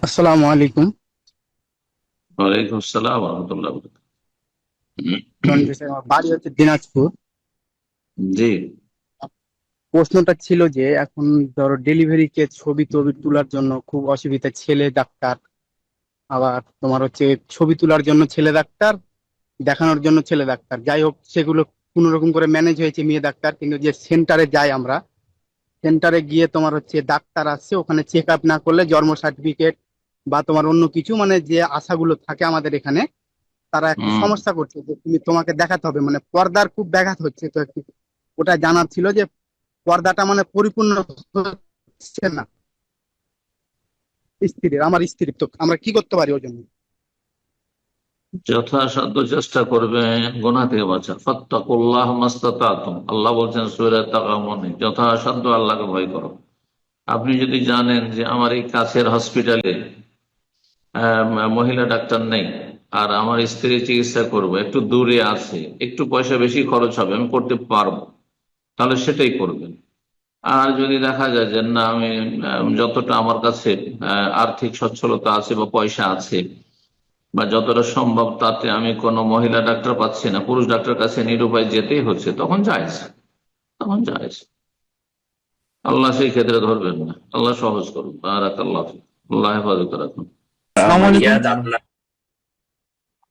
আসসালামু আলাইকুম। ওয়ালাইকুম আসসালাম রহমতুল্লাহ। রঞ্জু স্যার, আমার বাড়ি হচ্ছে দিনাজপুর। জি। প্রশ্নটা ছিল যে এখন ধরো ডেলিভারি কেস ছবি টবি তোলার জন্য খুব অসুবিধা, ছেলে ডাক্তার, আবার তোমার হচ্ছে ছবি তোলার জন্য ছেলে ডাক্তার, দেখানোর জন্য ছেলে ডাক্তার, যাই হোক সেগুলো কোনো রকম করে ম্যানেজ হয়েছে মেয়ে ডাক্তার। কিন্তু যে সেন্টারে যাই আমরা, সেন্টারে গিয়ে তোমার হচ্ছে ডাক্তার আসছে, ওখানে চেক আপ না করলে জন্ম সার্টিফিকেট বা তোমার অন্য কিছু মানে যে আশাগুলো থাকে আমাদের এখানে, তারা একটু হুম। সমস্যা করছে যে তোমাকে দেখাতে হবে, মানে পর্দার খুব ব্যাঘাত হচ্ছে। তো একটু ওটা জানার ছিল যে পর্দাটা মানে পরিপূর্ণ হচ্ছে না স্ত্রীর, আমার স্ত্রীর। তো আমরা কি করতে পারি ওই জন্য? যথাসাধ্য চেষ্টা করবেন গুনাহ থেকে বাঁচা। ফাত্তাকুল্লাহ মাস্তাতাতুম, আল্লাহ বলছেন সূরা তাগাবুনে, যথাসাধ্য আল্লাহকে ভয় করো। আপনি যদি জানেন যে আমার এই কাছের হসপিটালে মহিলা ডাক্তার নেই, আর আমার স্ত্রী চিকিৎসা করবো একটু দূরে আছে, একটু পয়সা বেশি খরচ হবে, আমি করতে পারবো, তাহলে সেটাই করবেন। আর যদি দেখা যায় যে না, আমি যতটা আমার কাছে আর্থিক সচ্ছলতা আছে বা পয়সা আছে, বা যতটা সম্ভব তাতে আমি কোনো মহিলা ডাক্তার পাচ্ছি না, পুরুষ ডাক্তার কাছে নিরুপায় যেতেই হচ্ছে, তখন জায়েজ, তখন জায়েজ। আল্লাহ সেই ক্ষেত্রে ধরবেন না, আল্লাহ সহজ করুন। বারাকাল্লাহ ফিক। আল্লাহ হেফাজত রাখুন। আসসালামু আলাইকুম।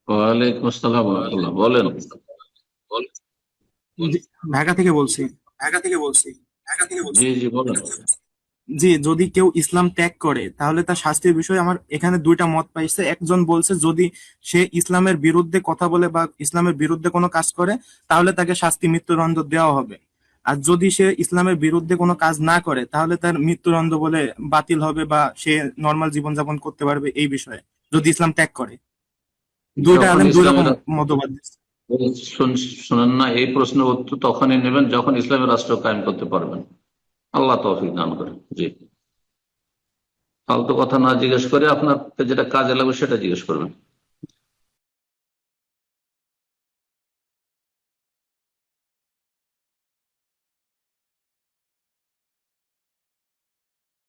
ওয়ালাইকুম আসসালাম ওয়া রাহমাতুল্লাহ। বলেন। জি, ঢাকা থেকে বলছি। জি জি, বলেন। জি, যদি কেউ ইসলাম ত্যাগ করে তাহলে তার শাস্তির বিষয়ে আমার এখানে দুইটা মত পাইছে। একজন বলছে যদি সে ইসলামের বিরুদ্ধে কথা বলে বা ইসলামের বিরুদ্ধে কোনো কাজ করে তাহলে তাকে শাস্তি মৃত্যুদণ্ড দেওয়া হবে। আর যদি সে ইসলামের বিরুদ্ধে কোনো কাজ না করে তাহলে তার মৃত্যুদণ্ড বলে বাতিল হবে বা সে নর্মাল জীবনযাপন করতে পারবে এই বিষয়ে, যদি ইসলাম ত্যাগ করে। দুইটা যখন আলেম দুই রকম ইসলামের মতবাদ দিচ্ছে। শুনেন না, এই প্রশ্নের উত্তর তখনই নেবেন যখন ইসলামের রাষ্ট্র কায়েম করতে পারবেন। আল্লাহ তৌফিক দান করেন। জি। ফালতু কথা না জিজ্ঞেস করে আপনার যেটা কাজে লাগবে সেটা জিজ্ঞেস করবেন।